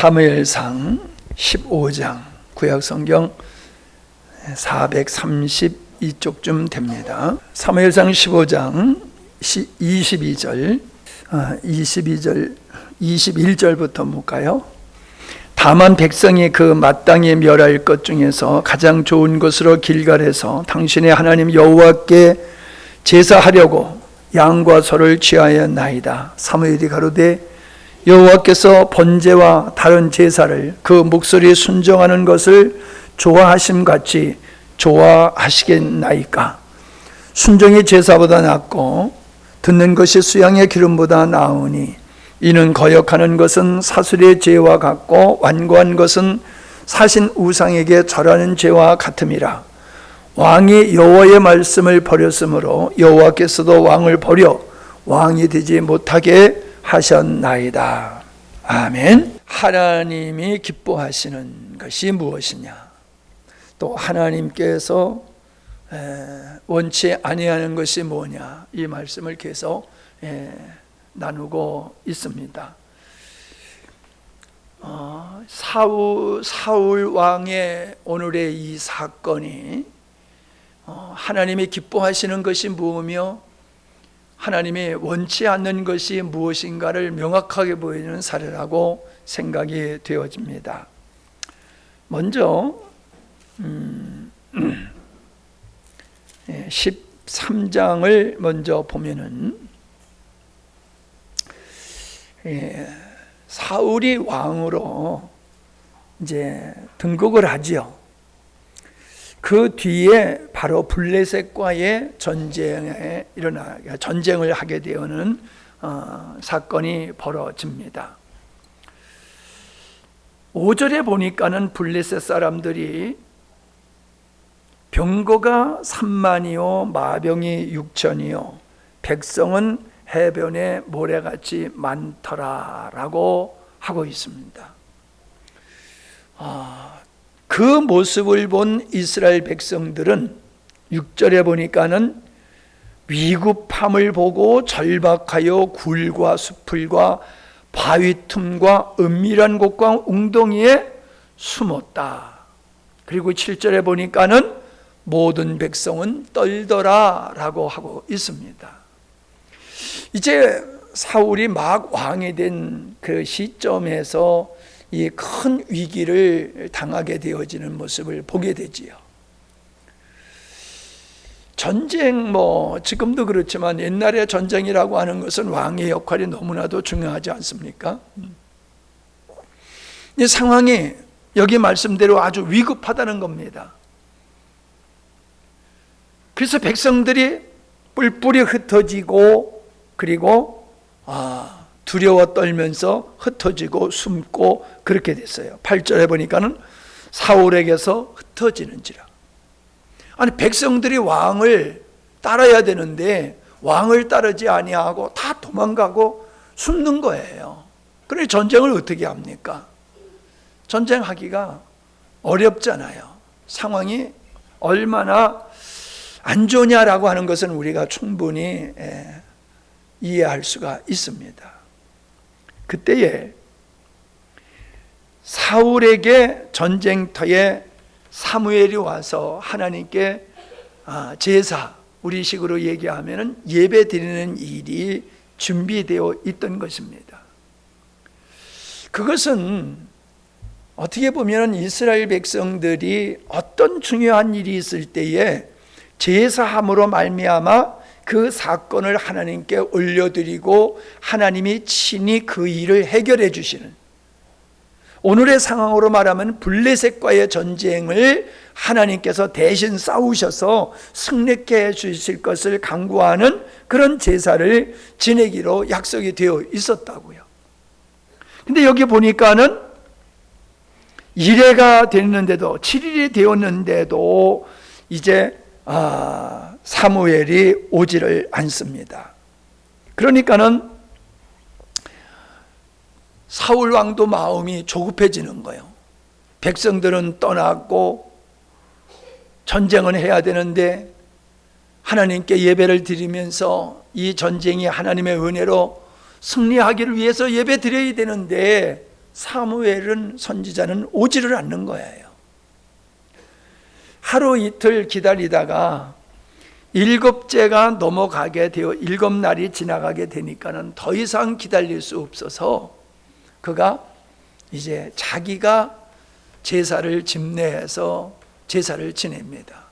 사무엘상 15장 구약성경 432쪽쯤 됩니다. 사무엘상 15장 21절부터 볼까요? 다만 백성이 그 마땅히 멸할 것 중에서 가장 좋은 것으로 길갈에서 당신의 하나님 여호와께 제사하려고 양과 소를 취하였나이다. 사무엘이 가로되 여호와께서 번제와 다른 제사를 그 목소리에 순종하는 것을 좋아하심같이 좋아하시겠나이까? 순종이 제사보다 낫고 듣는 것이 수양의 기름보다 나으니 이는 거역하는 것은 사슬의 죄와 같고 완고한 것은 사신 우상에게 절하는 죄와 같음이라. 왕이 여호와의 말씀을 버렸으므로 여호와께서도 왕을 버려 왕이 되지 못하게 하셨나이다. 아멘. 하나님이 기뻐하시는 것이 무엇이냐? 또 하나님께서 원치 아니하는 것이 뭐냐? 이 말씀을 계속 나누고 있습니다. 사울 왕의 오늘의 이 사건이 하나님이 기뻐하시는 것이 무엇이며 하나님이 원치 않는 것이 무엇인가를 명확하게 보여주는 사례라고 생각이 되어집니다. 먼저 13장을 먼저 보면은 사울이 왕으로 이제 등극을 하지요. 그 뒤에 바로 블레셋과의 전쟁을 하게 되는 사건이 벌어집니다. 5절에 보니까는 블레셋 사람들이 병거가 3만이요 마병이 6천이요 백성은 해변에 모래같이 많더라라고 하고 있습니다. 그 모습을 본 이스라엘 백성들은 6절에 보니까는 위급함을 보고 절박하여 굴과 수풀과 바위 틈과 은밀한 곳과 웅덩이에 숨었다. 그리고 7절에 보니까는 모든 백성은 떨더라라고 하고 있습니다. 이제 사울이 막 왕이 된 그 시점에서 이 큰 위기를 당하게 되어지는 모습을 보게 되지요. 전쟁 지금도 그렇지만 옛날에 전쟁이라고 하는 것은 왕의 역할이 너무나도 중요하지 않습니까? 이 상황이 여기 말씀대로 아주 위급하다는 겁니다. 그래서 백성들이 뿔뿔이 흩어지고 그리고 두려워 떨면서 흩어지고 숨고 그렇게 됐어요. 8절에 보니까는 사울에게서 흩어지는지라. 아니 백성들이 왕을 따라야 되는데 왕을 따르지 아니하고 다 도망가고 숨는 거예요. 그러니 전쟁을 어떻게 합니까? 전쟁하기가 어렵잖아요. 상황이 얼마나 안 좋냐라고 하는 것은 우리가 충분히 이해할 수가 있습니다. 그때에 사울에게 전쟁터에 사무엘이 와서 하나님께 제사, 우리식으로 얘기하면 예배 드리는 일이 준비되어 있던 것입니다. 그것은 어떻게 보면 이스라엘 백성들이 어떤 중요한 일이 있을 때에 제사함으로 말미암아 그 사건을 하나님께 올려드리고 하나님이 친히 그 일을 해결해 주시는, 오늘의 상황으로 말하면 블레셋과의 전쟁을 하나님께서 대신 싸우셔서 승리케 해 주실 것을 간구하는 그런 제사를 지내기로 약속이 되어 있었다고요. 근데 여기 보니까는 1회가 됐는데도 7일이 되었는데도 이제 사무엘이 오지를 않습니다. 그러니까는 사울 왕도 마음이 조급해지는 거예요. 백성들은 떠났고 전쟁은 해야 되는데 하나님께 예배를 드리면서 이 전쟁이 하나님의 은혜로 승리하기를 위해서 예배 드려야 되는데 사무엘은 선지자는 오지를 않는 거예요. 하루 이틀 기다리다가 7째가 넘어가게 되어 7날이 지나가게 되니까는 더 이상 기다릴 수 없어서 그가 이제 자기가 제사를 집례해서 제사를 지냅니다.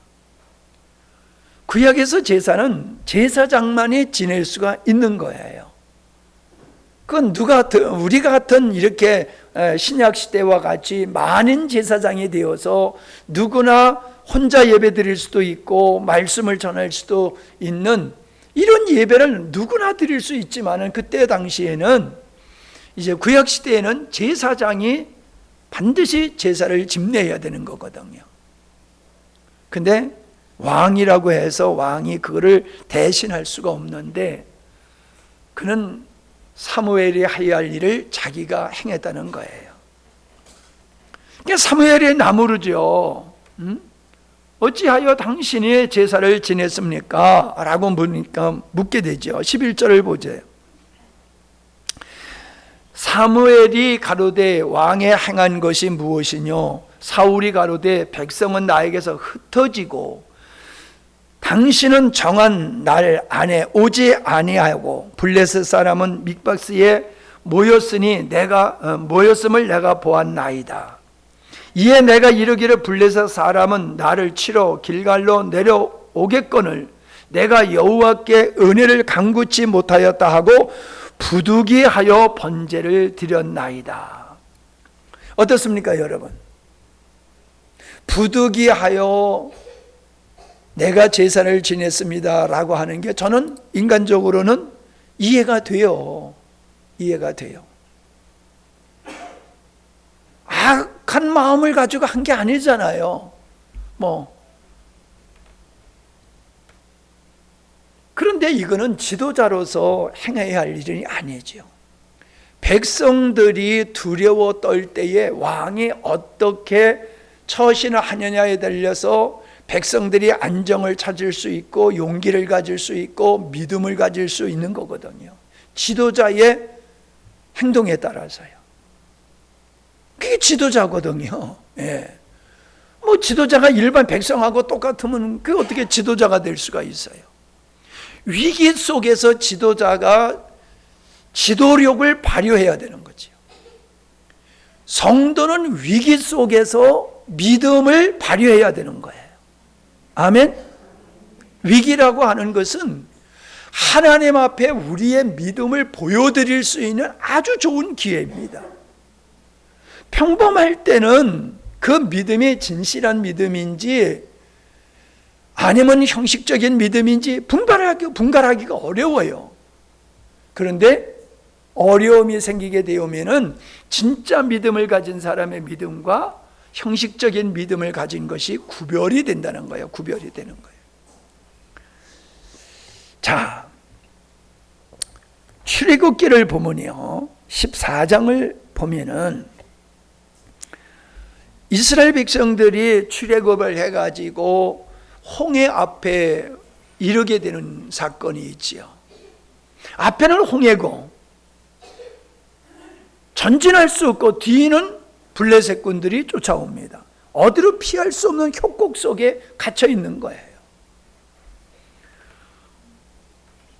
구약에서 제사는 제사장만이 지낼 수가 있는 거예요. 그건 우리 같은 이렇게 신약 시대와 같이 많은 제사장이 되어서 누구나 혼자 예배 드릴 수도 있고 말씀을 전할 수도 있는 이런 예배를 누구나 드릴 수 있지만은 그때 당시에는 이제 구약 시대에는 제사장이 반드시 제사를 집례해야 되는 거거든요. 근데 왕이라고 해서 왕이 그거를 대신할 수가 없는데 그는 사무엘이 해야 할 일을 자기가 행했다는 거예요. 그러니까 사무엘이 나무르죠. 어찌하여 당신이 제사를 지냈습니까? 라고 묻게 되죠. 11절을 보세요. 사무엘이 가로되 왕의 행한 것이 무엇이뇨? 사울이 가로되 백성은 나에게서 흩어지고 당신은 정한 날 안에 오지 아니하고 블레셋 사람은 믹박스에 모였음을 내가 보았나이다. 이에 내가 이르기를 블레셋 사람은 나를 치러 길갈로 내려오겠거늘 내가 여호와께 은혜를 간구치 못하였다 하고 부득이하여 번제를 드렸나이다. 어떻습니까, 여러분? 부득이하여 내가 제사를 지냈습니다 라고 하는 게 저는 인간적으로는 이해가 돼요. 악한 마음을 가지고 한 게 아니잖아요. 그런데 이거는 지도자로서 행해야 할 일이 아니죠. 백성들이 두려워 떨 때에 왕이 어떻게 처신을 하느냐에 달려서 백성들이 안정을 찾을 수 있고 용기를 가질 수 있고 믿음을 가질 수 있는 거거든요. 지도자의 행동에 따라서요. 그게 지도자거든요. 예. 지도자가 일반 백성하고 똑같으면 그게 어떻게 지도자가 될 수가 있어요? 위기 속에서 지도자가 지도력을 발휘해야 되는 거죠. 성도는 위기 속에서 믿음을 발휘해야 되는 거예요. 아멘. 위기라고 하는 것은 하나님 앞에 우리의 믿음을 보여드릴 수 있는 아주 좋은 기회입니다. 평범할 때는 그 믿음이 진실한 믿음인지 아니면 형식적인 믿음인지 분간하기가 어려워요. 그런데 어려움이 생기게 되면은 진짜 믿음을 가진 사람의 믿음과 형식적인 믿음을 가진 것이 구별이 된다는 거예요. 구별이 되는 거예요. 자, 출애굽기를 보면요, 14장을 보면은 이스라엘 백성들이 출애굽을 해가지고 홍해 앞에 이르게 되는 사건이 있지요. 앞에는 홍해고 전진할 수 없고 뒤는 블레셋 군들이 쫓아옵니다. 어디로 피할 수 없는 협곡 속에 갇혀 있는 거예요.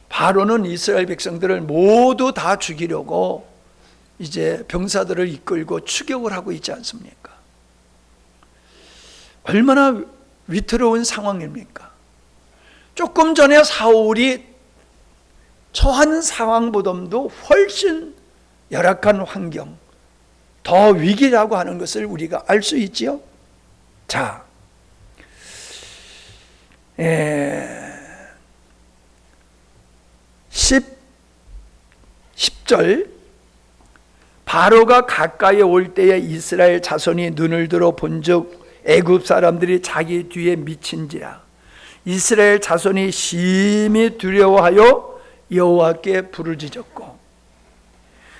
바로는 이스라엘 백성들을 모두 다 죽이려고 이제 병사들을 이끌고 추격을 하고 있지 않습니까? 얼마나 위태로운 상황입니까? 조금 전에 사울이 처한 상황보다도 훨씬 열악한 환경, 더 위기라고 하는 것을 우리가 알 수 있지요. 자, 10절 바로가 가까이 올 때에 이스라엘 자손이 눈을 들어 본즉 애굽 사람들이 자기 뒤에 미친지라. 이스라엘 자손이 심히 두려워하여 여호와께 부르짖었고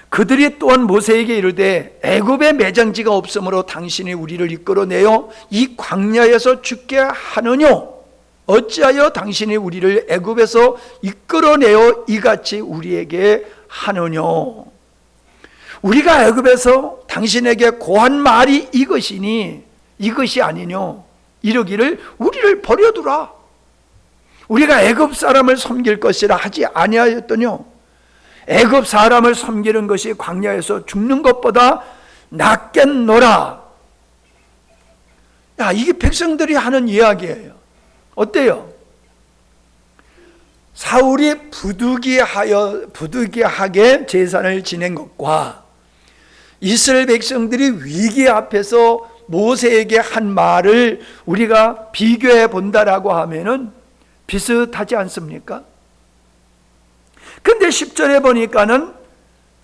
그들이 또한 모세에게 이르되 애굽에 매장지가 없으므로 당신이 우리를 이끌어내어 이 광야에서 죽게 하느뇨? 어찌하여 당신이 우리를 애굽에서 이끌어내어 이같이 우리에게 하느뇨? 우리가 애굽에서 당신에게 고한 말이 이것이니 이것이 아니뇨 이르기를 우리를 버려두라. 우리가 애굽 사람을 섬길 것이라 하지 아니하였더뇨. 애굽 사람을 섬기는 것이 광야에서 죽는 것보다 낫겠노라. 야, 이게 백성들이 하는 이야기예요. 어때요? 사울이 부득이하게 제사를 지낸 것과 이스라엘 백성들이 위기 앞에서 모세에게 한 말을 우리가 비교해 본다라고 하면은 비슷하지 않습니까? 근데 10절에 보니까는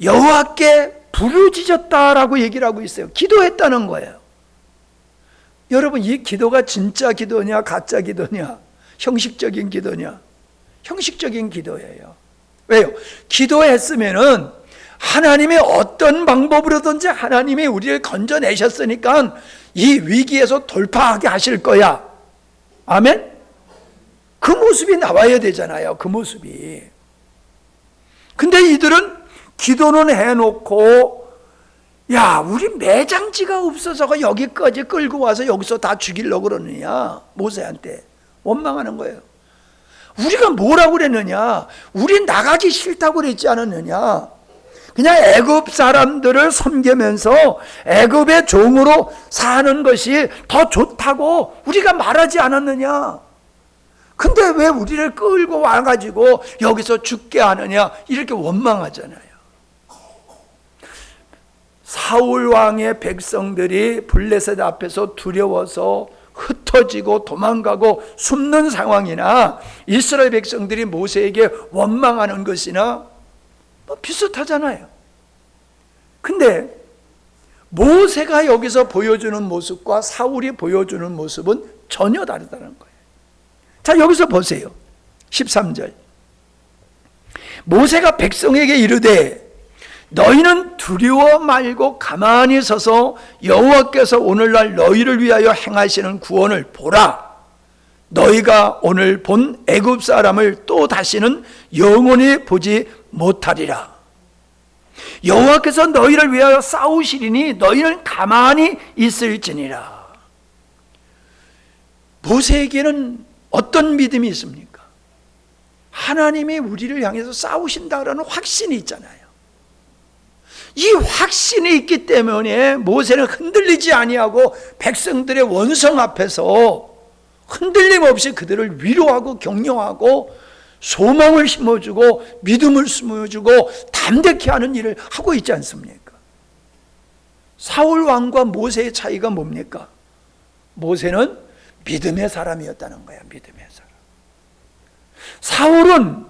여호와께 부르짖었다라고 얘기를 하고 있어요. 기도했다는 거예요. 여러분, 이 기도가 진짜 기도냐 가짜 기도냐 형식적인 기도냐? 형식적인 기도예요. 왜요? 기도했으면은 하나님이 어떤 방법으로든지 하나님이 우리를 건져내셨으니까 이 위기에서 돌파하게 하실 거야. 아멘? 그 모습이 나와야 되잖아요. 그 모습이. 근데 이들은 기도는 해놓고 야, 우리 매장지가 없어서 여기까지 끌고 와서 여기서 다 죽이려고 그러느냐. 모세한테 원망하는 거예요. 우리가 뭐라고 그랬느냐? 우리 나가기 싫다고 그랬지 않았느냐? 그냥 애굽 사람들을 섬기면서 애굽의 종으로 사는 것이 더 좋다고 우리가 말하지 않았느냐? 근데 왜 우리를 끌고 와가지고 여기서 죽게 하느냐? 이렇게 원망하잖아요. 사울 왕의 백성들이 블레셋 앞에서 두려워서 흩어지고 도망가고 숨는 상황이나 이스라엘 백성들이 모세에게 원망하는 것이나 비슷하잖아요. 근데 모세가 여기서 보여주는 모습과 사울이 보여주는 모습은 전혀 다르다는 거예요. 자, 여기서 보세요. 13절. 모세가 백성에게 이르되 너희는 두려워 말고 가만히 서서 여호와께서 오늘날 너희를 위하여 행하시는 구원을 보라. 너희가 오늘 본 애굽 사람을 또 다시는 영원히 보지 못하리라. 여호와께서 너희를 위하여 싸우시리니 너희는 가만히 있을지니라. 모세에게는 어떤 믿음이 있습니까? 하나님이 우리를 향해서 싸우신다라는 확신이 있잖아요. 이 확신이 있기 때문에 모세는 흔들리지 아니하고 백성들의 원성 앞에서 흔들림 없이 그들을 위로하고 격려하고 소망을 심어주고 믿음을 심어주고 담대케 하는 일을 하고 있지 않습니까? 사울 왕과 모세의 차이가 뭡니까? 모세는 믿음의 사람이었다는 거야. 믿음의 사람. 사울은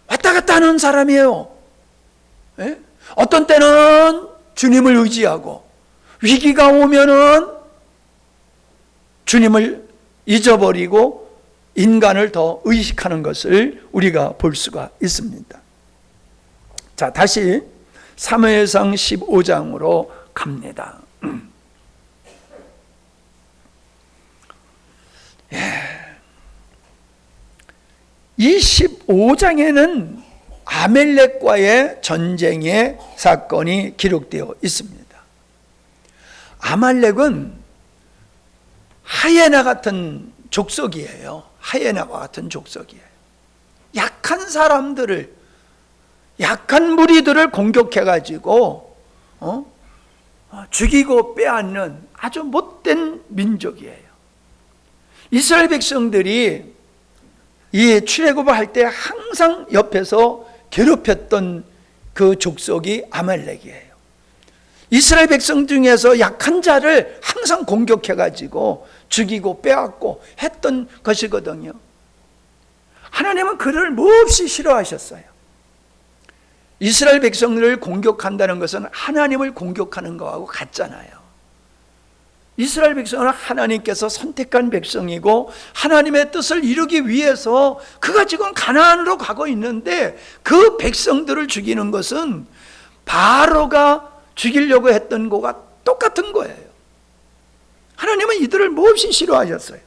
왔다 갔다 하는 사람이에요. 예? 어떤 때는 주님을 의지하고 위기가 오면은 주님을 잊어버리고 인간을 더 의식하는 것을 우리가 볼 수가 있습니다. 자, 다시 사무엘상 15장으로 갑니다. 이 15장에는 아말렉과의 전쟁의 사건이 기록되어 있습니다. 아말렉은 하이에나 같은 족속이에요. 하이에나와 같은 족속이에요. 약한 사람들을, 약한 무리들을 공격해가지고 죽이고 빼앗는 아주 못된 민족이에요. 이스라엘 백성들이 이 출애굽을 할 때 항상 옆에서 괴롭혔던 그 족속이 아말렉이에요. 이스라엘 백성 중에서 약한 자를 항상 공격해가지고 죽이고 빼앗고 했던 것이거든요. 하나님은 그를 몹시 싫어하셨어요. 이스라엘 백성들을 공격한다는 것은 하나님을 공격하는 거하고 같잖아요. 이스라엘 백성은 하나님께서 선택한 백성이고 하나님의 뜻을 이루기 위해서 그가 지금 가나안으로 가고 있는데 그 백성들을 죽이는 것은 바로가 죽이려고 했던 거가 똑같은 거예요. 하나님은 이들을 몹시 싫어하셨어요.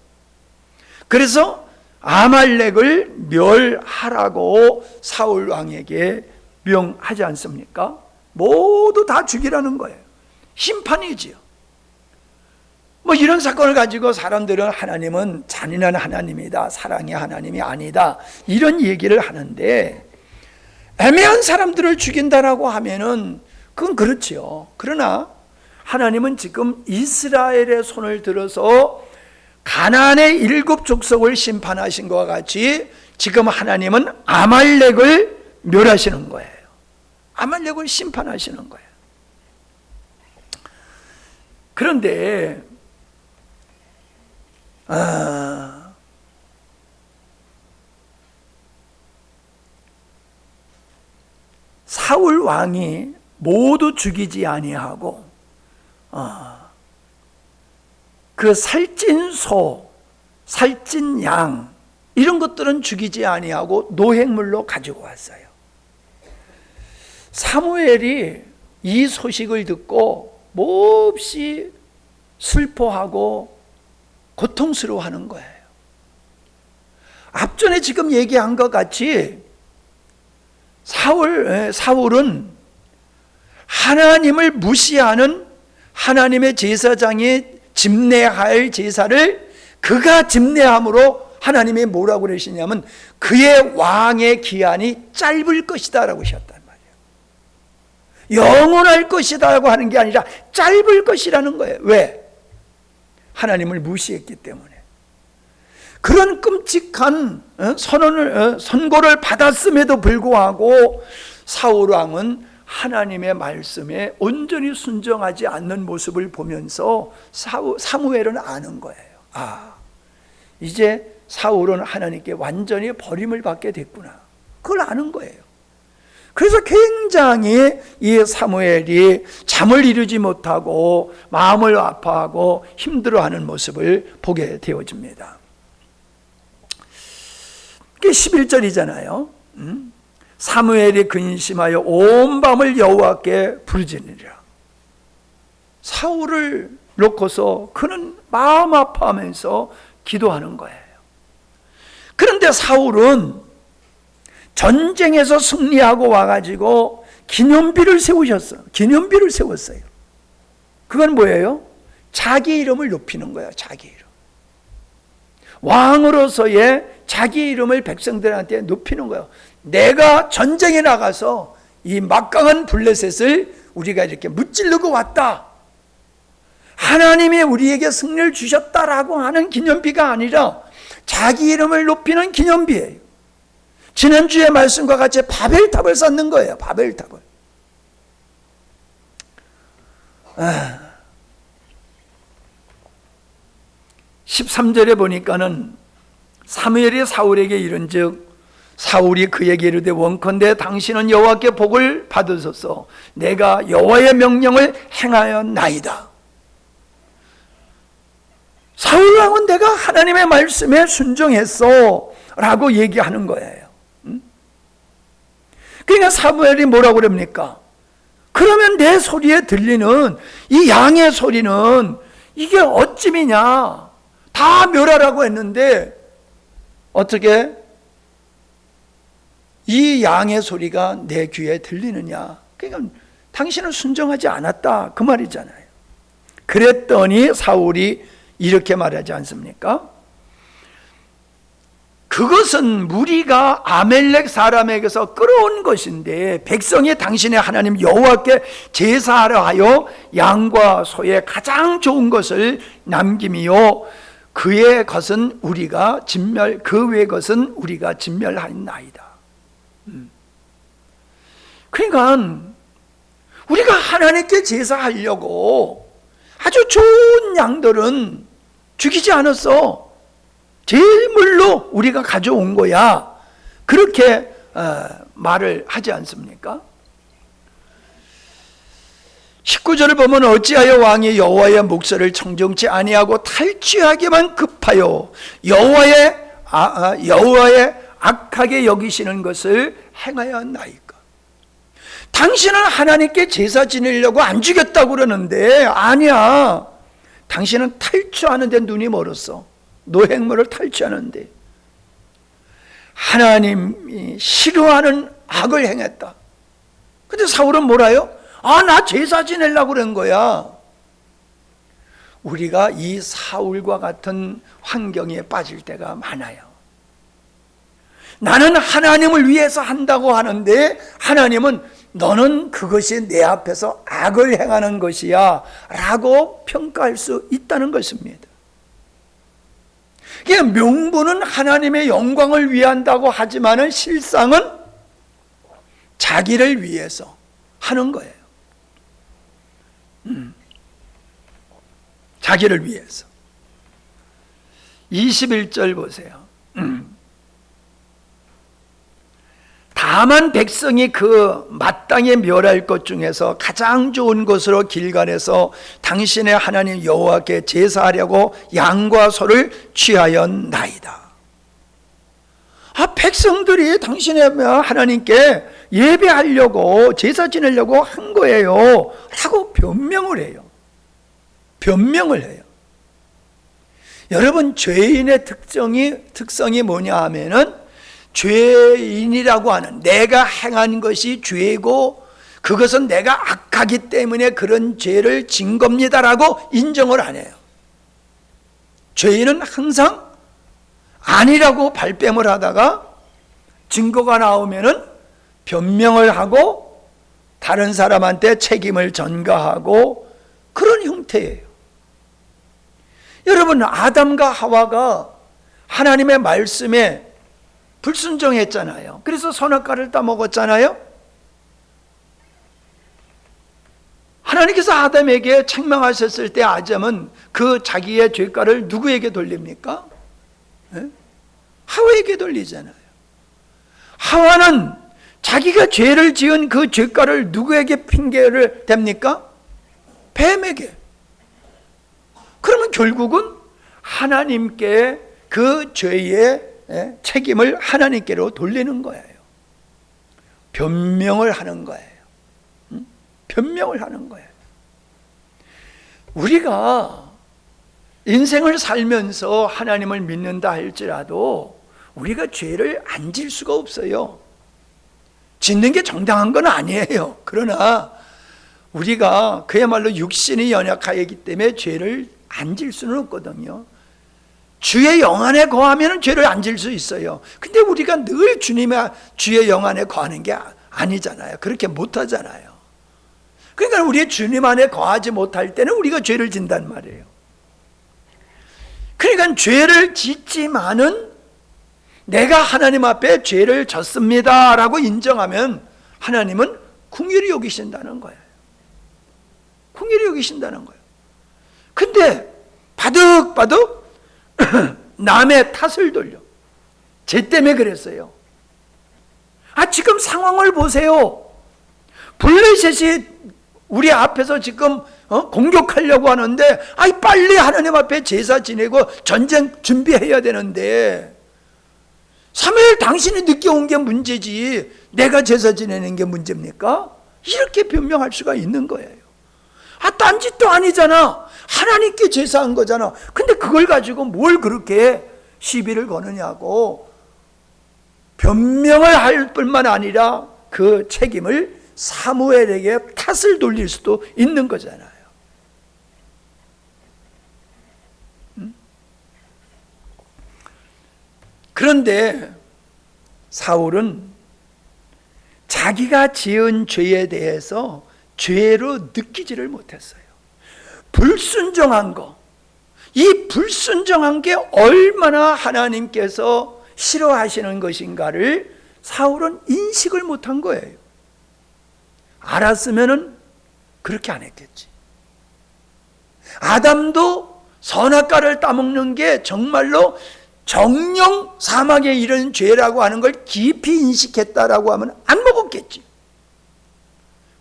그래서 아말렉을 멸하라고 사울 왕에게 명하지 않습니까? 모두 다 죽이라는 거예요. 심판이지요. 뭐 이런 사건을 가지고 사람들은 하나님은 잔인한 하나님이다, 사랑의 하나님이 아니다, 이런 얘기를 하는데, 애매한 사람들을 죽인다라고 하면은 그건 그렇지요. 그러나 하나님은 지금 이스라엘의 손을 들어서 가나안의 7 족속을 심판하신 것과 같이 지금 하나님은 아말렉을 멸하시는 거예요. 아말렉을 심판하시는 거예요. 그런데 사울 왕이 모두 죽이지 아니하고 그 살찐 소, 살찐 양 이런 것들은 죽이지 아니하고 노획물로 가지고 왔어요. 사무엘이 이 소식을 듣고 몹시 슬퍼하고 고통스러워하는 거예요. 앞전에 지금 얘기한 것 같이 사울은 하나님을 무시하는 하나님의 제사장이 집례할 제사를 그가 집례함으로 하나님이 뭐라고 그러시냐면 그의 왕의 기한이 짧을 것이다 라고 하셨단 말이에요. 영원할 것이다 라고 하는 게 아니라 짧을 것이라는 거예요. 왜? 하나님을 무시했기 때문에. 그런 끔찍한 선고를 받았음에도 불구하고 사울 왕은 하나님의 말씀에 온전히 순종하지 않는 모습을 보면서 사무엘은 아는 거예요. 이제 사울은 하나님께 완전히 버림을 받게 됐구나. 그걸 아는 거예요. 그래서 굉장히 이 사무엘이 잠을 이루지 못하고 마음을 아파하고 힘들어하는 모습을 보게 되어집니다. 그게 11절이잖아요. 사무엘이 근심하여 온 밤을 여호와께 부르짖으리라. 사울을 놓고서 그는 마음 아파하면서 기도하는 거예요. 그런데 사울은 전쟁에서 승리하고 와가지고 기념비를 세우셨어요. 기념비를 세웠어요. 그건 뭐예요? 자기 이름을 높이는 거예요. 자기 이름. 왕으로서의 자기 이름을 백성들한테 높이는 거예요. 내가 전쟁에 나가서 이 막강한 블레셋을 우리가 이렇게 무찌르고 왔다. 하나님이 우리에게 승리를 주셨다라고 하는 기념비가 아니라 자기 이름을 높이는 기념비예요. 지난주의 말씀과 같이 바벨탑을 쌓는 거예요. 바벨탑을. 13절에 보니까는 사무엘이 사울에게 이른즉 사울이 그에게 이르되 원컨대 당신은 여호와께 복을 받으소서. 내가 여호와의 명령을 행하였나이다. 사울 왕은 내가 하나님의 말씀에 순종했어 라고 얘기하는 거예요. 그러니까 사무엘이 뭐라고 그럽니까? 그러면 내 소리에 들리는 이 양의 소리는 이게 어찌미냐? 다 멸하라고 했는데 어떻게 이 양의 소리가 내 귀에 들리느냐? 그러니까 당신은 순종하지 않았다 그 말이잖아요. 그랬더니 사울이 이렇게 말하지 않습니까? 그것은 무리가 아멜렉 사람에게서 끌어온 것인데 백성이 당신의 하나님 여호와께 제사하려 하여 양과 소의 가장 좋은 것을 남김이요 그 외의 것은 우리가 진멸하였나이다. 그러니까 우리가 하나님께 제사하려고 아주 좋은 양들은 죽이지 않았어. 제물로 우리가 가져온 거야. 그렇게 말을 하지 않습니까? 19절을 보면 어찌하여 왕이 여호와의 목소리를 청정치 아니하고 탈취하기만 급하여 여호와의 악하게 여기시는 것을 행하였나이까? 당신은 하나님께 제사 지내려고 안 죽였다고 그러는데 아니야. 당신은 탈취하는 데 눈이 멀었어. 노획물을 탈취하는데 하나님이 싫어하는 악을 행했다. 근데 사울은 뭐라요? 나 제사 지내려고 그런 거야. 우리가 이 사울과 같은 환경에 빠질 때가 많아요. 나는 하나님을 위해서 한다고 하는데 하나님은 너는 그것이 내 앞에서 악을 행하는 것이야 라고 평가할 수 있다는 것입니다. 명분은 하나님의 영광을 위한다고 하지만은 실상은 자기를 위해서 하는 거예요. 자기를 위해서. 21절 보세요. 다만 백성이 그 마땅히 멸할 것 중에서 가장 좋은 것으로 길갈에서 당신의 하나님 여호와께 제사하려고 양과 소를 취하였나이다. 백성들이 당신의 하나님께 예배하려고 제사 지내려고 한 거예요 라고 변명을 해요. 변명을 해요. 여러분, 죄인의 특성이 뭐냐 하면은 죄인이라고 하는, 내가 행한 것이 죄고 그것은 내가 악하기 때문에 그런 죄를 진 겁니다라고 인정을 안 해요. 죄인은 항상 아니라고 발뺌을 하다가 증거가 나오면은 변명을 하고 다른 사람한테 책임을 전가하고 그런 형태예요. 여러분, 아담과 하와가 하나님의 말씀에 불순종했잖아요. 그래서 선악과를 따먹었잖아요. 하나님께서 아담에게 책망하셨을 때 아담은 그 자기의 죄가를 누구에게 돌립니까? 하와에게 돌리잖아요. 하와는 자기가 죄를 지은 그 죄가를 누구에게 핑계를 댑니까? 뱀에게. 그러면 결국은 하나님께 그 죄의 책임을 하나님께로 돌리는 거예요. 변명을 하는 거예요. 변명을 하는 거예요. 우리가 인생을 살면서 하나님을 믿는다 할지라도 우리가 죄를 안 질 수가 없어요. 짓는 게 정당한 건 아니에요. 그러나 우리가 그야말로 육신이 연약하기 때문에 죄를 안 질 수는 없거든요. 주의 영 안에 거하면 죄를 안 질 수 있어요. 근데 우리가 늘 주님의 주의 영 안에 거하는 게 아니잖아요. 그렇게 못하잖아요. 그러니까 우리 주님 안에 거하지 못할 때는 우리가 죄를 진단 말이에요. 그러니까 죄를 짓지만은 내가 하나님 앞에 죄를 졌습니다 라고 인정하면 하나님은 긍휼히 여기신다는 거예요. 긍휼히 여기신다는 거예요. 근데 바득바득 남의 탓을 돌려. 쟤 때문에 그랬어요. 지금 상황을 보세요. 블레셋이 우리 앞에서 지금 공격하려고 하는데 빨리 하나님 앞에 제사 지내고 전쟁 준비해야 되는데 3일 당신이 늦게 온 게 문제지 내가 제사 지내는 게 문제입니까? 이렇게 변명할 수가 있는 거예요. 딴 짓도 아니잖아. 하나님께 제사한 거잖아. 근데 그걸 가지고 뭘 그렇게 시비를 거느냐고 변명을 할 뿐만 아니라 그 책임을 사무엘에게 탓을 돌릴 수도 있는 거잖아요. 그런데 사울은 자기가 지은 죄에 대해서 죄로 느끼지를 못했어요. 불순종한 거, 이 불순종한 게 얼마나 하나님께서 싫어하시는 것인가를 사울은 인식을 못한 거예요. 알았으면은 그렇게 안 했겠지. 아담도 선악과를 따먹는 게 정말로 정령 사막에 이른 죄라고 하는 걸 깊이 인식했다라고 하면 안 먹었겠지.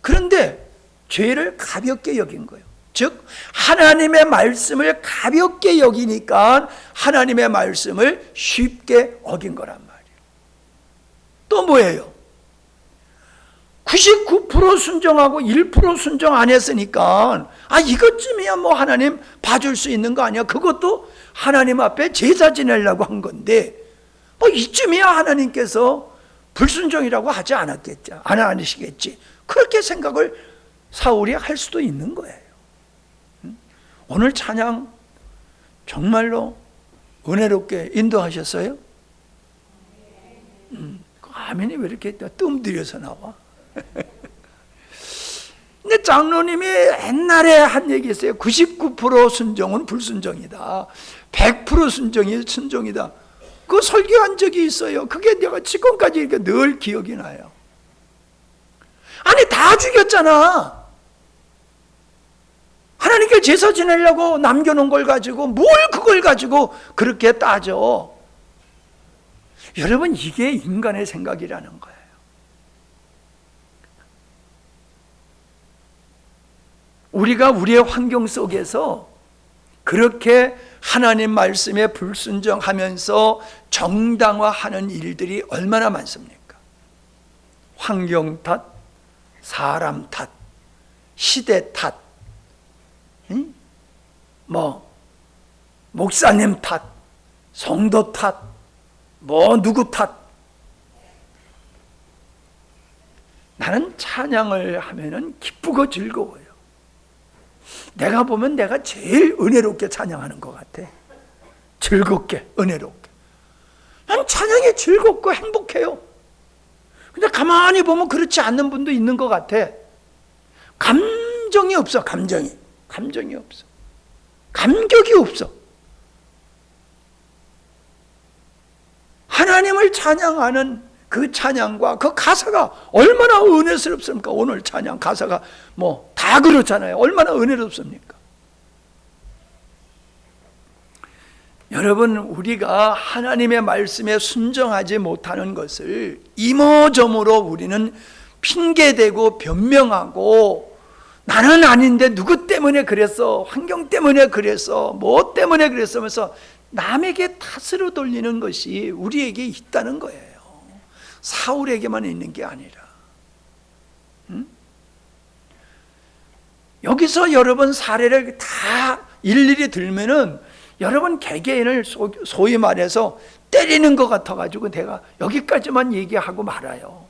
그런데 죄를 가볍게 여긴 거예요. 즉 하나님의 말씀을 가볍게 여기니까 하나님의 말씀을 쉽게 어긴 거란 말이에요. 또 뭐예요? 99% 순종하고 1% 순종 안 했으니까 이것쯤이야 뭐 하나님 봐줄 수 있는 거 아니야? 그것도 하나님 앞에 제사 지내려고 한 건데 뭐 이쯤이야 하나님께서 불순종이라고 하지 않았겠지, 안 하시겠지, 그렇게 생각을 사울이 할 수도 있는 거예요. 오늘 찬양 정말로 은혜롭게 인도하셨어요? 아멘이 왜 이렇게 뜸들여서 나와? 근데 장로님이 옛날에 한 얘기 있어요. 99% 순종은 불순종이다. 100% 순종이 순종이다. 그 설교한 적이 있어요. 그게 내가 지금까지 이렇게 늘 기억이 나요. 아니, 다 죽였잖아. 하나님께 제사 지내려고 남겨놓은 걸 가지고 뭘 그걸 가지고 그렇게 따져. 여러분, 이게 인간의 생각이라는 거예요. 우리가 우리의 환경 속에서 그렇게 하나님 말씀에 불순종하면서 정당화하는 일들이 얼마나 많습니까? 환경 탓, 사람 탓, 시대 탓, 목사님 탓, 성도 탓, 누구 탓. 나는 찬양을 하면은 기쁘고 즐거워요. 내가 보면 내가 제일 은혜롭게 찬양하는 것 같아. 즐겁게, 은혜롭게. 난 찬양이 즐겁고 행복해요. 근데 가만히 보면 그렇지 않는 분도 있는 것 같아. 감정이 없어, 감정이 없어. 감격이 없어. 하나님을 찬양하는 그 찬양과 그 가사가 얼마나 은혜스럽습니까? 오늘 찬양 가사가 다 그렇잖아요. 얼마나 은혜롭습니까? 여러분, 우리가 하나님의 말씀에 순종하지 못하는 것을 이모저모로 우리는 핑계대고 변명하고, 나는 아닌데 누구 때문에 그랬어, 환경 때문에 그랬어, 뭐 때문에 그랬어 하면서 남에게 탓으로 돌리는 것이 우리에게 있다는 거예요. 사울에게만 있는 게 아니라. 여기서 여러분 사례를 다 일일이 들면은 여러분 개개인을 소위 말해서 때리는 것 같아가지고 내가 여기까지만 얘기하고 말아요.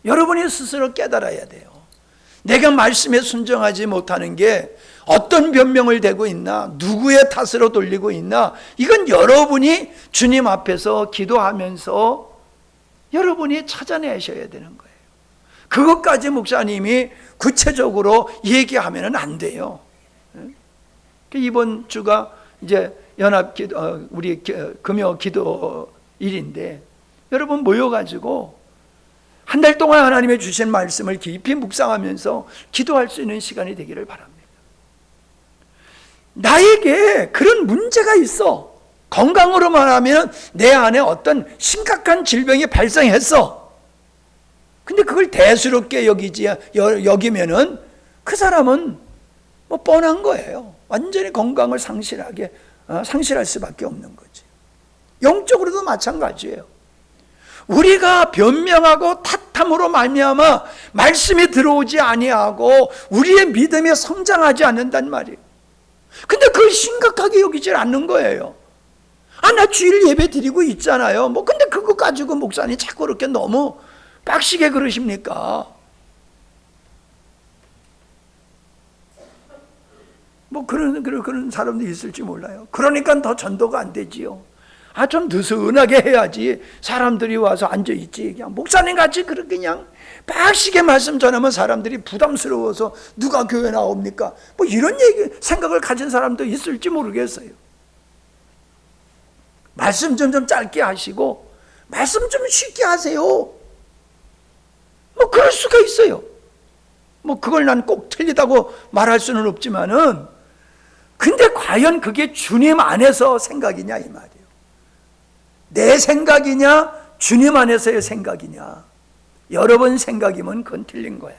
여러분이 스스로 깨달아야 돼요. 내가 말씀에 순종하지 못하는 게 어떤 변명을 대고 있나, 누구의 탓으로 돌리고 있나, 이건 여러분이 주님 앞에서 기도하면서 여러분이 찾아내셔야 되는 거예요. 그것까지 목사님이 구체적으로 얘기하면 안 돼요. 이번 주가 이제 연합 기도, 우리 금요 기도일인데, 여러분 모여가지고 한 달 동안 하나님의 주신 말씀을 깊이 묵상하면서 기도할 수 있는 시간이 되기를 바랍니다. 나에게 그런 문제가 있어. 건강으로만 하면 내 안에 어떤 심각한 질병이 발생했어. 근데 그걸 대수롭게 여기면은 그 사람은 뻔한 거예요. 완전히 건강을 상실할 수밖에 없는 거지. 영적으로도 마찬가지예요. 우리가 변명하고 탓함으로 말미암아 말씀이 들어오지 아니하고 우리의 믿음이 성장하지 않는단 말이에요. 근데 그걸 심각하게 여기질 않는 거예요. 나 주일 예배 드리고 있잖아요. 근데 그거 가지고 목사님 자꾸 그렇게 너무 빡시게 그러십니까? 그런 사람도 있을지 몰라요. 그러니까 더 전도가 안 되지요. 좀 느슨하게 해야지 사람들이 와서 앉아있지. 그냥 목사님 같이 그렇게 그냥 빡시게 말씀 전하면 사람들이 부담스러워서 누가 교회 나옵니까? 이런 생각을 가진 사람도 있을지 모르겠어요. 말씀 좀 짧게 하시고 말씀 좀 쉽게 하세요. 그럴 수가 있어요. 그걸 난 꼭 틀리다고 말할 수는 없지만은, 근데 과연 그게 주님 안에서 생각이냐 이 말이에요. 내 생각이냐 주님 안에서의 생각이냐. 여러분 생각이면 그건 틀린 거예요.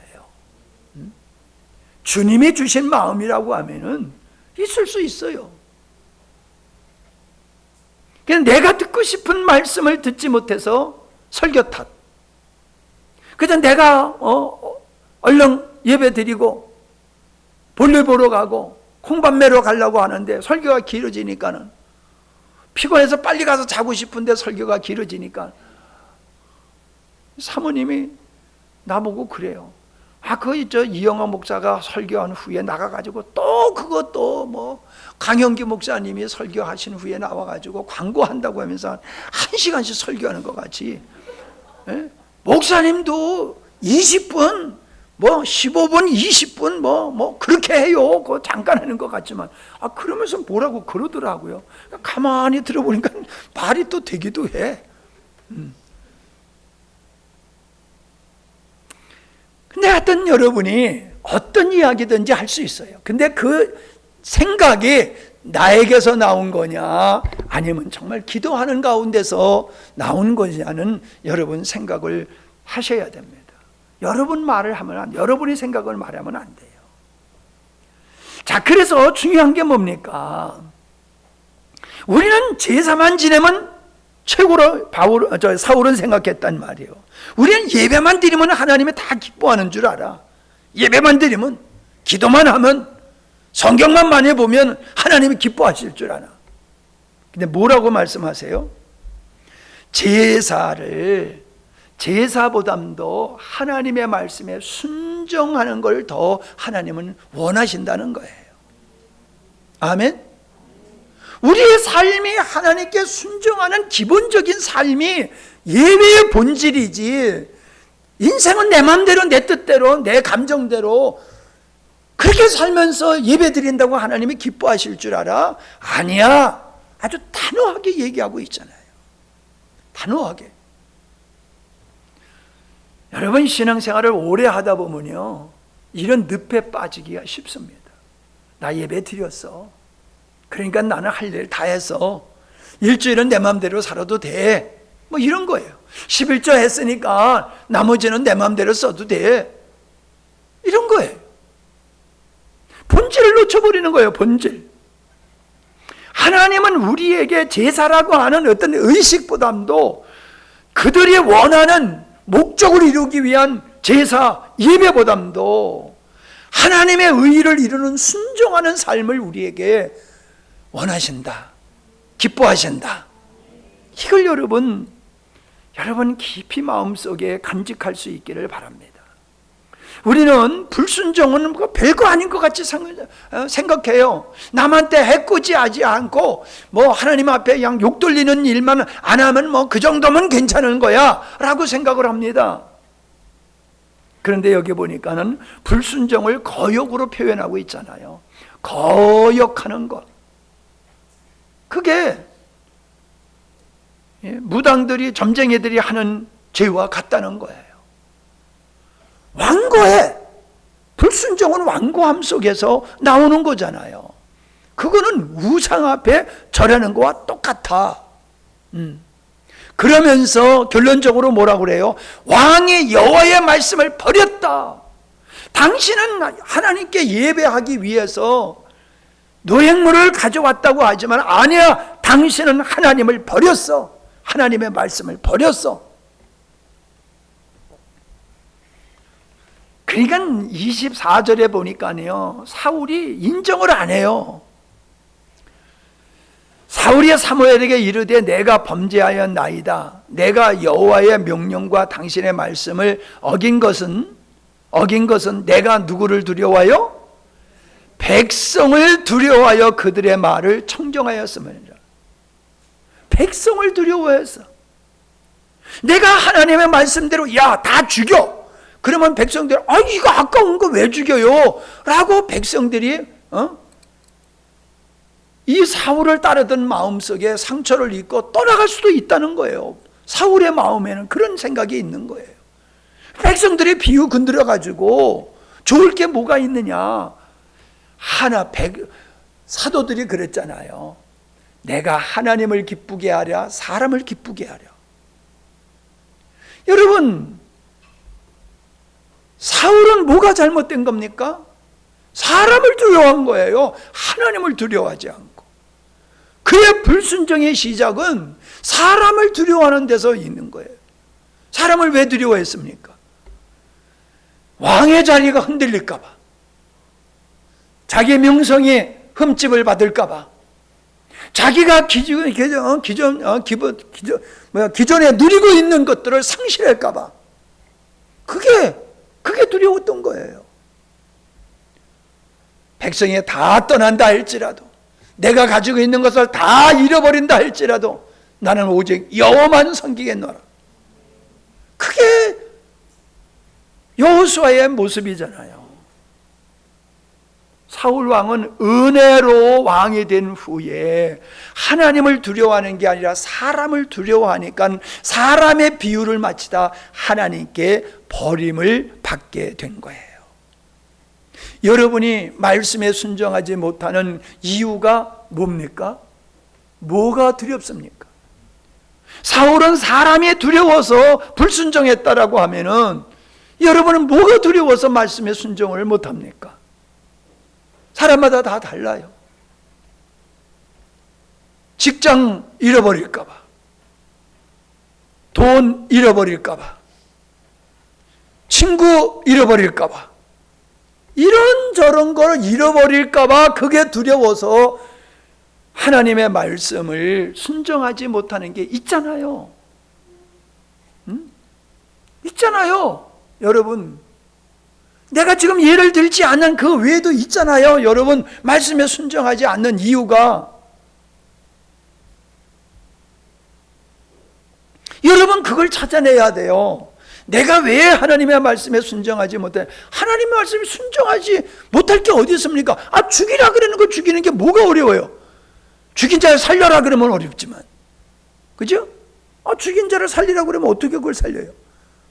주님이 주신 마음이라고 하면은 있을 수 있어요. 그냥 내가 듣고 싶은 말씀을 듣지 못해서 설교 탓. 그냥 내가 얼른 예배 드리고 볼일 보러 가고 콩밥 매러 가려고 하는데 설교가 길어지니까는, 피곤해서 빨리 가서 자고 싶은데 설교가 길어지니까 사모님이 나보고 그래요. 이영하 목사가 설교한 후에 나가가지고 또 그것도 뭐 강영기 목사님이 설교하신 후에 나와가지고 광고한다고 하면서 1시간씩 설교하는 것 같이, 예? 목사님도 20분, 뭐 15분, 20분 뭐 그렇게 해요. 그거 잠깐 하는 것 같지만, 그러면서 뭐라고 그러더라고요. 가만히 들어보니까 말이 또 되기도 해. 근데 하여튼 여러분이 어떤 이야기든지 할 수 있어요. 근데 그 생각이 나에게서 나온 거냐, 아니면 정말 기도하는 가운데서 나온 거냐는 여러분 생각을 하셔야 됩니다. 여러분 말을 하면 여러분이 생각을 말하면 안 돼요. 자, 그래서 중요한 게 뭡니까? 우리는 제사만 지내면 최고로 사울은 생각했단 말이에요. 우리는 예배만 드리면 하나님이 다 기뻐하는 줄 알아. 예배만 드리면, 기도만 하면, 성경만 많이 보면 하나님이 기뻐하실 줄 알아. 근데 뭐라고 말씀하세요? 제사보담도 하나님의 말씀에 순종하는 걸 더 하나님은 원하신다는 거예요. 아멘? 우리의 삶이 하나님께 순종하는 기본적인 삶이 예배의 본질이지, 인생은 내 마음대로, 내 뜻대로, 내 감정대로 그렇게 살면서 예배 드린다고 하나님이 기뻐하실 줄 알아? 아니야. 아주 단호하게 얘기하고 있잖아요. 단호하게. 여러분, 신앙생활을 오래 하다 보면요, 이런 늪에 빠지기가 쉽습니다. 나 예배 드렸어. 그러니까 나는 할 일 다 해서 일주일은 내 마음대로 살아도 돼. 뭐 이런 거예요. 11조 했으니까 나머지는 내 마음대로 써도 돼. 이런 거예요. 본질을 놓쳐버리는 거예요. 본질. 하나님은 우리에게 제사라고 하는 어떤 의식보다도 그들이 원하는 목적을 이루기 위한 제사, 예배보다도 하나님의 의의를 이루는 순종하는 삶을 우리에게 원하신다, 기뻐하신다. 이걸 여러분 깊이 마음속에 간직할 수 있기를 바랍니다. 우리는 불순종은 별거 아닌 것 같이 생각해요. 남한테 해코지하지 않고 하나님 앞에 그냥 욕 돌리는 일만 안 하면 그 정도면 괜찮은 거야 라고 생각을 합니다. 그런데 여기 보니까는 불순종을 거역으로 표현하고 있잖아요. 거역하는 것. 그게 무당들이, 점쟁이들이 하는 죄와 같다는 거예요. 완고해. 불순종은 완고함 속에서 나오는 거잖아요. 그거는 우상 앞에 절하는 거와 똑같아. 그러면서 결론적으로 뭐라고 그래요? 왕이 여호와의 말씀을 버렸다. 당신은 하나님께 예배하기 위해서 노획물을 가져왔다고 하지만 아니야, 당신은 하나님을 버렸어. 하나님의 말씀을 버렸어. 그러니까 24절에 보니까요, 사울이 인정을 안 해요. 사울이 사무엘에게 이르되 내가 범죄하였나이다. 내가 여호와의 명령과 당신의 말씀을 어긴 것은 내가 누구를 두려워하여? 백성을 두려워하여 그들의 말을 청정하였음이니라. 백성을 두려워해서 내가 하나님의 말씀대로 야, 다 죽여. 그러면 백성들이 이거 아까운 거 왜 죽여요? 라고 백성들이 이 사울을 따르던 마음속에 상처를 입고 떠나갈 수도 있다는 거예요. 사울의 마음에는 그런 생각이 있는 거예요. 백성들이 비유 건드려 가지고 좋을 게 뭐가 있느냐. 사도들이 그랬잖아요. 내가 하나님을 기쁘게 하랴 사람을 기쁘게 하랴. 여러분, 사울은 뭐가 잘못된 겁니까? 사람을 두려워한 거예요. 하나님을 두려워하지 않고. 그의 불순종의 시작은 사람을 두려워하는 데서 있는 거예요. 사람을 왜 두려워했습니까? 왕의 자리가 흔들릴까 봐, 자기 명성이 흠집을 받을까 봐, 자기가 기존에 누리고 있는 것들을 상실할까 봐. 그게 그게 두려웠던 거예요. 백성이 다 떠난다 할지라도, 내가 가지고 있는 것을 다 잃어버린다 할지라도 나는 오직 여호와만 섬기겠노라. 그게 여호수아의 모습이잖아요. 사울 왕은 은혜로 왕이 된 후에 하나님을 두려워하는 게 아니라 사람을 두려워하니까 사람의 비유를 마치다 하나님께 버림을 받게 된 거예요. 여러분이 말씀에 순종하지 못하는 이유가 뭡니까? 뭐가 두렵습니까? 사울은 사람이 두려워서 불순종했다라고 하면은 여러분은 뭐가 두려워서 말씀에 순종을 못합니까? 사람마다 다 달라요. 직장 잃어버릴까 봐, 돈 잃어버릴까 봐, 친구 잃어버릴까 봐, 이런저런 걸 잃어버릴까 봐 그게 두려워서 하나님의 말씀을 순종하지 못하는 게 있잖아요. 있잖아요, 여러분. 내가 지금 예를 들지 않는 그 외에도 있잖아요, 여러분. 말씀에 순종하지 않는 이유가. 여러분, 그걸 찾아내야 돼요. 내가 왜 하나님의 말씀에 순종하지 못해? 하나님의 말씀에 순종하지 못할 게 어디 있습니까? 죽이라 그러는 거 죽이는 게 뭐가 어려워요? 죽인 자를 살려라 그러면 어렵지만, 그죠? 죽인 자를 살리라 그러면 어떻게 그걸 살려요?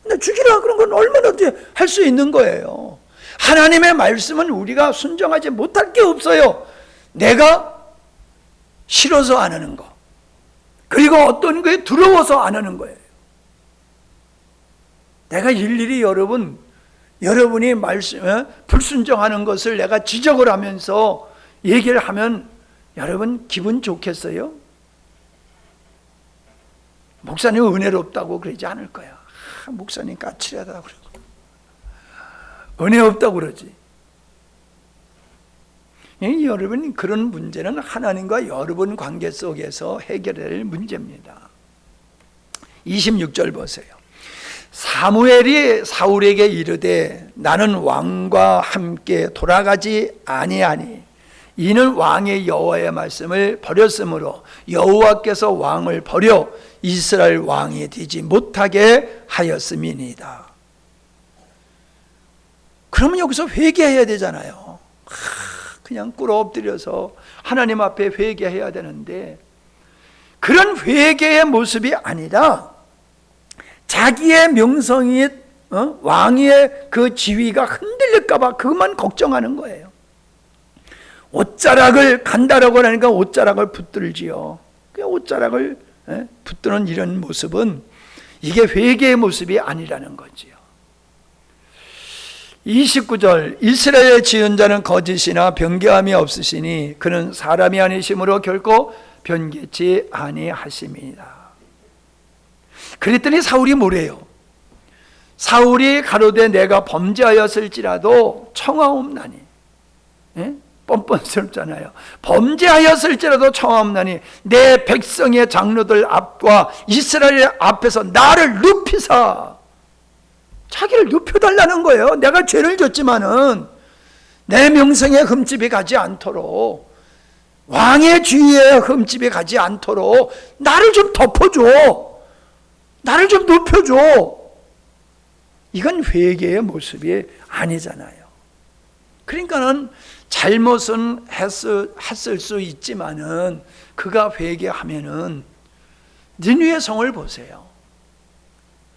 근데 죽이라 그런 건 얼마든지 할 수 있는 거예요. 하나님의 말씀은 우리가 순종하지 못할 게 없어요. 내가 싫어서 안 하는 거, 그리고 어떤 거에 두려워서 안 하는 거예요. 내가 일일이 여러분이 불순종하는 것을 내가 지적을 하면서 얘기를 하면 여러분 기분 좋겠어요? 목사님 은혜롭다고 그러지 않을 거야. 목사님 까칠하다 그러고 은혜 없다고 그러지. 여러분, 그런 문제는 하나님과 여러분 관계 속에서 해결될 문제입니다. 26절 보세요. 사무엘이 사울에게 이르되 나는 왕과 함께 돌아가지 아니하니 이는 왕의 여호와의 말씀을 버렸으므로 여호와께서 왕을 버려 이스라엘 왕이 되지 못하게 하였음이니이다. 그러면 여기서 회개해야 되잖아요. 그냥 꿇어 엎드려서 하나님 앞에 회개해야 되는데 그런 회개의 모습이 아니라 자기의 명성이 왕의 그 지위가 흔들릴까 봐 그것만 걱정하는 거예요. 옷자락을 간다라고 하니까 옷자락을 붙들지요. 그 옷자락을 붙드는 이런 모습은 이게 회개의 모습이 아니라는 거지요. 29절 이스라엘의 지은 자는 거짓이나 변개함이 없으시니 그는 사람이 아니심으로 결코 변개치 아니하심이니라. 그랬더니 사울이 뭐래요? 사울이 가로되 내가 범죄하였을지라도 청하옵나니, 뻔뻔스럽잖아요. 범죄하였을지라도 청하옵나니 내 백성의 장로들 앞과 이스라엘 앞에서 나를 눕히사. 자기를 눕혀달라는 거예요. 내가 죄를 졌지만은 내 명성에 흠집이 가지 않도록, 왕의 주위에 흠집이 가지 않도록 나를 좀 덮어줘. 나를 좀 눕혀줘. 이건 회개의 모습이 아니잖아요. 그러니까는 잘못은 했을 수 있지만은 그가 회개하면은 니느웨 성을 보세요.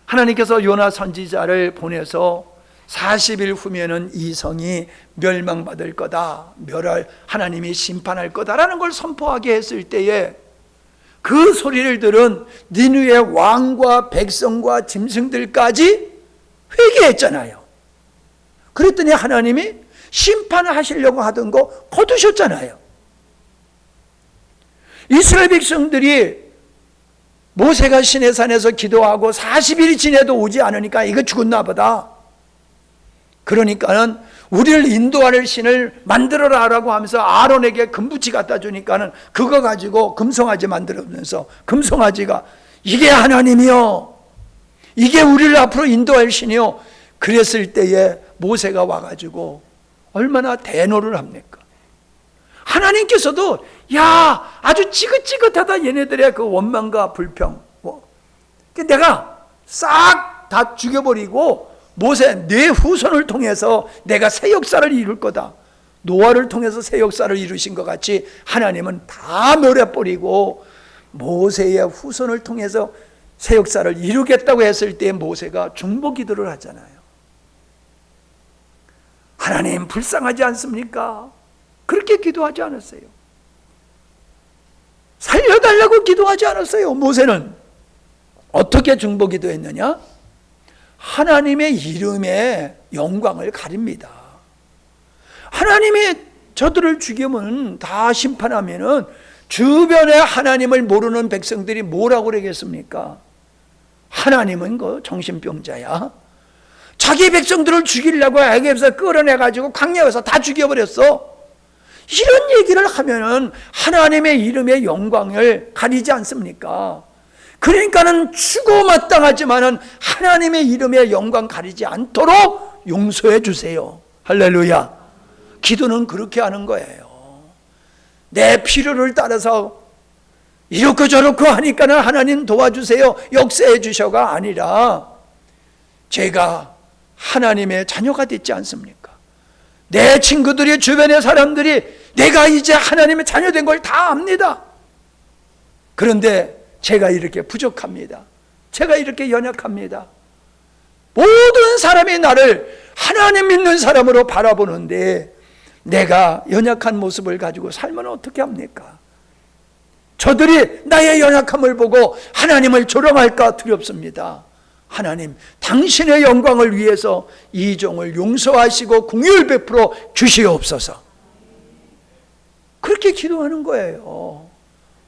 하나님께서 요나 선지자를 보내서 40일 후면은 이 성이 멸망받을 거다, 하나님이 심판할 거다라는 걸 선포하게 했을 때에 그 소리를 들은 니느웨 왕과 백성과 짐승들까지 회개했잖아요. 그랬더니 하나님이 심판을 하시려고 하던 거 거두셨잖아요. 이스라엘 백성들이 모세가 시내산에서 기도하고 40일이 지내도 오지 않으니까 이거 죽었나 보다. 그러니까는 우리를 인도할 신을 만들어라 라고 하면서 아론에게 금붙이 갖다 주니까는 그거 가지고 금송아지 만들면서 금송아지가 이게 하나님이요, 이게 우리를 앞으로 인도할 신이요, 그랬을 때에 모세가 와가지고 얼마나 대노를 합니까? 하나님께서도 야 아주 지긋지긋하다 얘네들의 그 원망과 불평, 내가 싹 다 죽여버리고 모세 내 후손을 통해서 내가 새 역사를 이룰 거다. 노아를 통해서 새 역사를 이루신 것 같이 하나님은 다 멸해버리고 모세의 후손을 통해서 새 역사를 이루겠다고 했을 때 모세가 중보 기도를 하잖아요. 하나님 불쌍하지 않습니까? 그렇게 기도하지 않았어요. 살려달라고 기도하지 않았어요. 모세는 어떻게 중보 기도했느냐? 하나님의 이름의 영광을 가립니다. 하나님이 저들을 죽이면 다 심판하면은 주변에 하나님을 모르는 백성들이 뭐라고 그러겠습니까? 하나님은 그 정신병자야. 자기 백성들을 죽이려고 애굽에서 끌어내가지고 광야에서 다 죽여버렸어. 이런 얘기를 하면은 하나님의 이름의 영광을 가리지 않습니까? 그러니까는 죽어 마땅하지만은 하나님의 이름의 영광 가리지 않도록 용서해 주세요. 할렐루야. 기도는 그렇게 하는 거예요. 내 필요를 따라서 이렇고 저렇고 하니까는 하나님 도와주세요, 역사해 주셔가 아니라 제가 하나님의 자녀가 됐지 않습니까? 내 친구들이, 주변의 사람들이 내가 이제 하나님의 자녀 된 걸 다 압니다. 그런데 제가 이렇게 부족합니다. 제가 이렇게 연약합니다. 모든 사람이 나를 하나님 믿는 사람으로 바라보는데 내가 연약한 모습을 가지고 살면 어떻게 합니까? 저들이 나의 연약함을 보고 하나님을 조롱할까 두렵습니다. 하나님, 당신의 영광을 위해서 이 종을 용서하시고 긍휼 베풀어 주시옵소서. 그렇게 기도하는 거예요.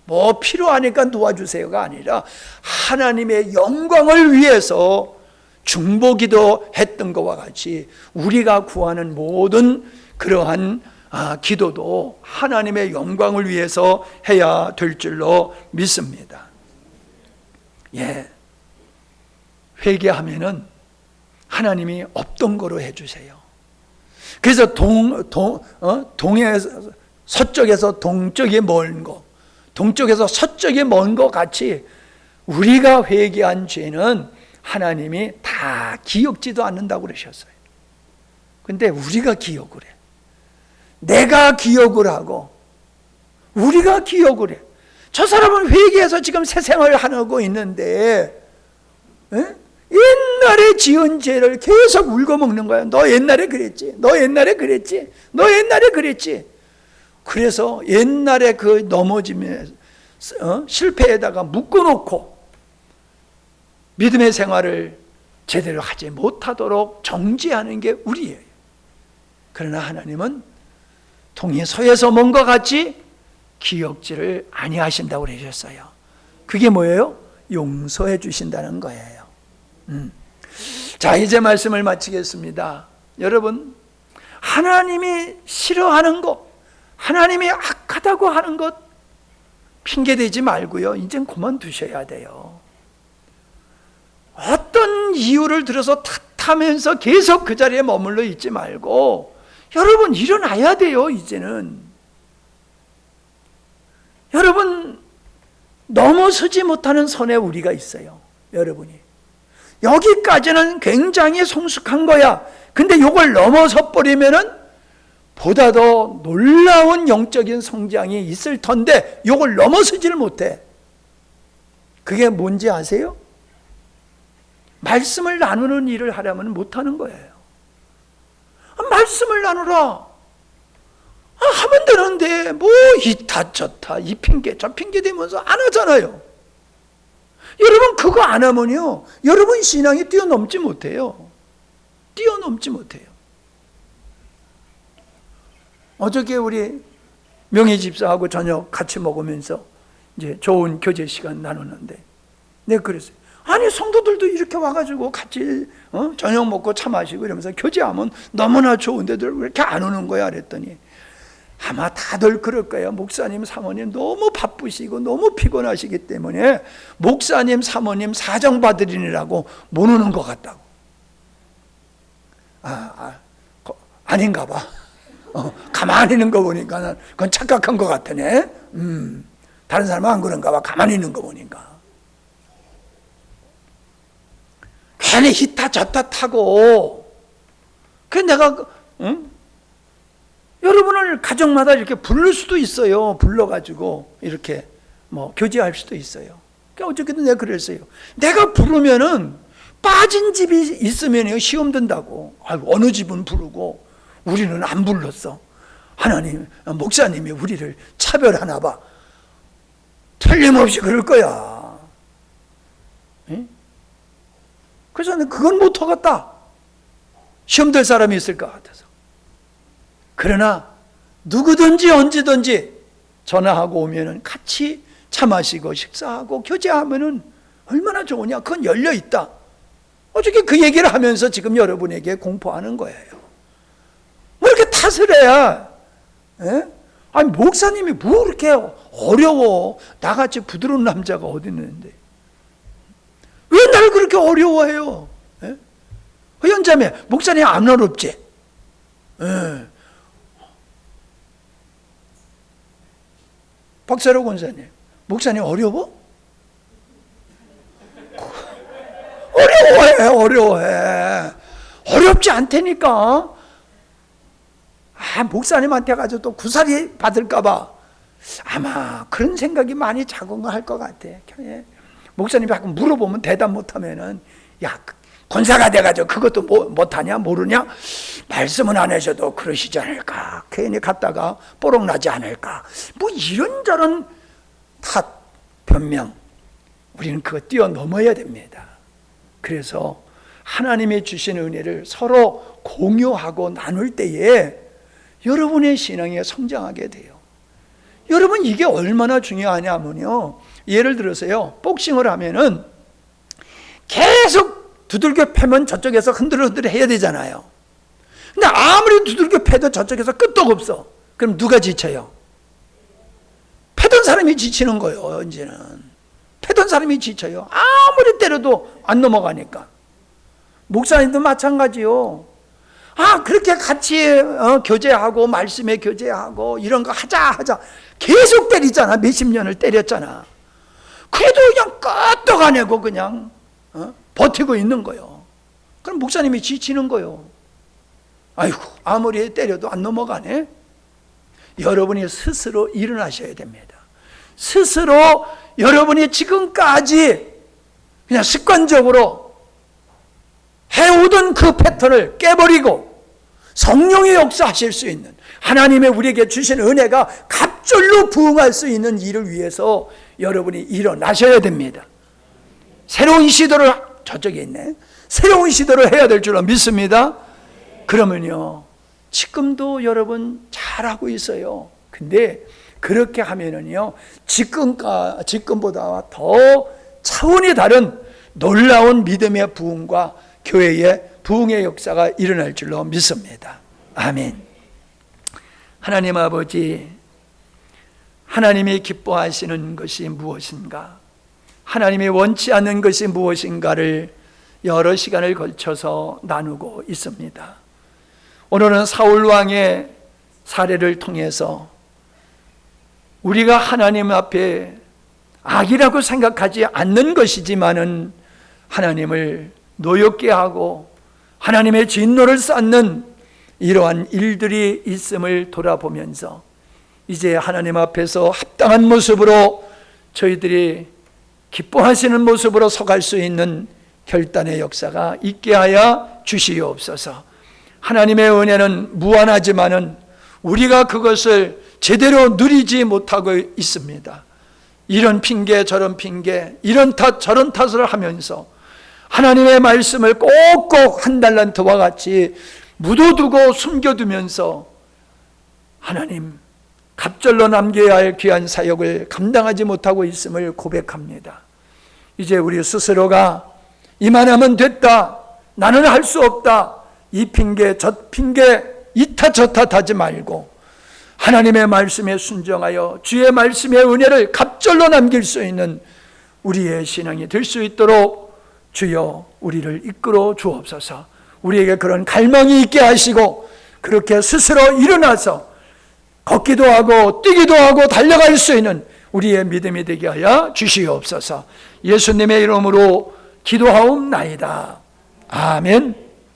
뭐 필요하니까 도와주세요가 아니라 하나님의 영광을 위해서 중보기도 했던 것과 같이 우리가 구하는 모든 그러한 기도도 하나님의 영광을 위해서 해야 될 줄로 믿습니다. 예, 회개하면은 하나님이 없던 거로 해주세요. 그래서 동에서 서쪽에서 동쪽이 먼 거, 동쪽에서 서쪽이 먼 것 같이 우리가 회개한 죄는 하나님이 다 기억지도 않는다고 그러셨어요. 근데 우리가 기억을 해. 내가 기억을 하고 우리가 기억을 해. 저 사람은 회개해서 지금 새 생활을 하고 있는데 옛날에 지은 죄를 계속 울고먹는 거야. 너 옛날에 그랬지, 너 옛날에 그랬지, 너 옛날에 그랬지. 그래서 옛날에 그 넘어짐에 실패에다가 묶어놓고 믿음의 생활을 제대로 하지 못하도록 정지하는 게 우리예요. 그러나 하나님은 동이 서에서 먼 것 같이 기억지를 아니하신다고 그러셨어요. 그게 뭐예요? 용서해 주신다는 거예요. 자, 이제 말씀을 마치겠습니다. 여러분, 하나님이 싫어하는 것, 하나님이 악하다고 하는 것 핑계대지 말고요, 이젠 그만두셔야 돼요. 어떤 이유를 들어서 탓하면서 계속 그 자리에 머물러 있지 말고 여러분 일어나야 돼요. 이제는 여러분 넘어서지 못하는 선에 우리가 있어요. 여러분이 여기까지는 굉장히 성숙한 거야. 근데 이걸 넘어서 버리면은 보다 더 놀라운 영적인 성장이 있을 텐데 이걸 넘어서지를 못해. 그게 뭔지 아세요? 말씀을 나누는 일을 하려면 못하는 거예요. 말씀을 나누라 하면 되는데 뭐 이타 저타 이 핑계 저 핑계 대면서 안 하잖아요. 여러분 그거 안 하면요 여러분 신앙이 뛰어넘지 못해요. 뛰어넘지 못해요. 어저께 우리 명희 집사하고 저녁 같이 먹으면서 이제 좋은 교제 시간 나누는데 내가 그랬어요. 아니 성도들도 이렇게 와가지고 같이 저녁 먹고 차 마시고 이러면서 교제하면 너무나 좋은데들 왜 이렇게 안 오는 거야 그랬더니 아마 다들 그럴 거예요. 목사님 사모님 너무 바쁘시고 너무 피곤하시기 때문에 목사님 사모님 사정 받으리라고 못 오는 것 같다고. 아닌가 봐. 가만히 있는 거 보니까 그건 착각한 것 같으네. 다른 사람은 안 그런가 봐. 가만히 있는 거 보니까. 괜히 히타 저타 타고. 내가 여러분을 가정마다 이렇게 부를 수도 있어요. 불러가지고 이렇게 교제할 수도 있어요. 어저께도 내가 그랬어요. 내가 부르면은 빠진 집이 있으면 시험 든다고. 어느 집은 부르고 우리는 안 불렀어. 하나님, 목사님이 우리를 차별하나 봐. 틀림없이 그럴 거야. 그래서 나는 그건 못 하겠다. 시험 될 사람이 있을 것 같아서. 그러나 누구든지 언제든지 전화하고 오면은 같이 차 마시고 식사하고 교제하면은 얼마나 좋으냐. 그건 열려 있다. 어저께 그 얘기를 하면서 지금 여러분에게 공포하는 거예요. 뭐 이렇게 탓을 해야? 아니 목사님이 뭐 이렇게 어려워? 나같이 부드러운 남자가 어디 있는데 왜 나를 그렇게 어려워해요? 현자매 목사님 안 어렵지? 박세로 권사님 목사님 어려워? 어려워해. 어렵지 않다니까. 목사님한테 가서 또 구사리 받을까봐 아마 그런 생각이 많이 작용할 것 같아. 목사님이 자꾸 물어보면 대답 못하면은 야 권사가 돼가지고 그것도 못하냐 모르냐 말씀은 안 하셔도 그러시지 않을까. 괜히 갔다가 뽀록 나지 않을까. 뭐 이런저런 탓 변명 우리는 그거 뛰어넘어야 됩니다. 그래서 하나님이 주신 은혜를 서로 공유하고 나눌 때에 여러분의 신앙이 성장하게 돼요. 여러분 이게 얼마나 중요하냐면요. 예를 들어서요. 복싱을 하면은 계속 두들겨 패면 저쪽에서 흔들흔들 해야 되잖아요. 근데 아무리 두들겨 패도 저쪽에서 끄떡 없어. 그럼 누가 지쳐요? 패던 사람이 지치는 거예요. 이제는 패던 사람이 지쳐요. 아무리 때려도 안 넘어가니까. 목사님도 마찬가지요. 그렇게 같이 교제하고 말씀에 교제하고 이런 거 하자 계속 때리잖아. 몇십 년을 때렸잖아. 그래도 그냥 끄떡 안 하고 그냥 버티고 있는 거예요. 그럼 목사님이 지치는 거예요. 아이고 아무리 때려도 안 넘어가네. 여러분이 스스로 일어나셔야 됩니다. 스스로 여러분이 지금까지 그냥 습관적으로 해오던 그 패턴을 깨버리고 성령의 역사하실 수 있는 하나님의 우리에게 주신 은혜가 갑절로 부응할 수 있는 일을 위해서 여러분이 일어나셔야 됩니다. 새로운 시도를 저쪽에 있네. 새로운 시도를 해야 될 줄로 믿습니다. 그러면요 지금도 여러분 잘하고 있어요. 근데 그렇게 하면은요 지금보다 더 차원이 다른 놀라운 믿음의 부흥과 교회의 부흥의 역사가 일어날 줄로 믿습니다. 아멘. 하나님 아버지, 하나님이 기뻐하시는 것이 무엇인가? 하나님이 원치 않는 것이 무엇인가를 여러 시간을 걸쳐서 나누고 있습니다. 오늘은 사울 왕의 사례를 통해서 우리가 하나님 앞에 악이라고 생각하지 않는 것이지만은 하나님을 노엽게 하고 하나님의 진노를 쌓는 이러한 일들이 있음을 돌아보면서 이제 하나님 앞에서 합당한 모습으로 저희들이 기뻐하시는 모습으로 서갈 수 있는 결단의 역사가 있게 하여 주시옵소서. 하나님의 은혜는 무한하지만은 우리가 그것을 제대로 누리지 못하고 있습니다. 이런 핑계 저런 핑계 이런 탓 저런 탓을 하면서 하나님의 말씀을 꼭꼭 한 달란트와 같이 묻어두고 숨겨두면서 하나님 갑절로 남겨야 할 귀한 사역을 감당하지 못하고 있음을 고백합니다. 이제 우리 스스로가 이만하면 됐다, 나는 할 수 없다, 이 핑계 저 핑계 이탓 저탓 하지 말고 하나님의 말씀에 순종하여 주의 말씀의 은혜를 갑절로 남길 수 있는 우리의 신앙이 될 수 있도록 주여 우리를 이끌어 주옵소서. 우리에게 그런 갈망이 있게 하시고 그렇게 스스로 일어나서 걷기도 하고 뛰기도 하고 달려갈 수 있는 우리의 믿음이 되게 하여 주시옵소서. 예수님의 이름으로 기도하옵나이다. 아멘.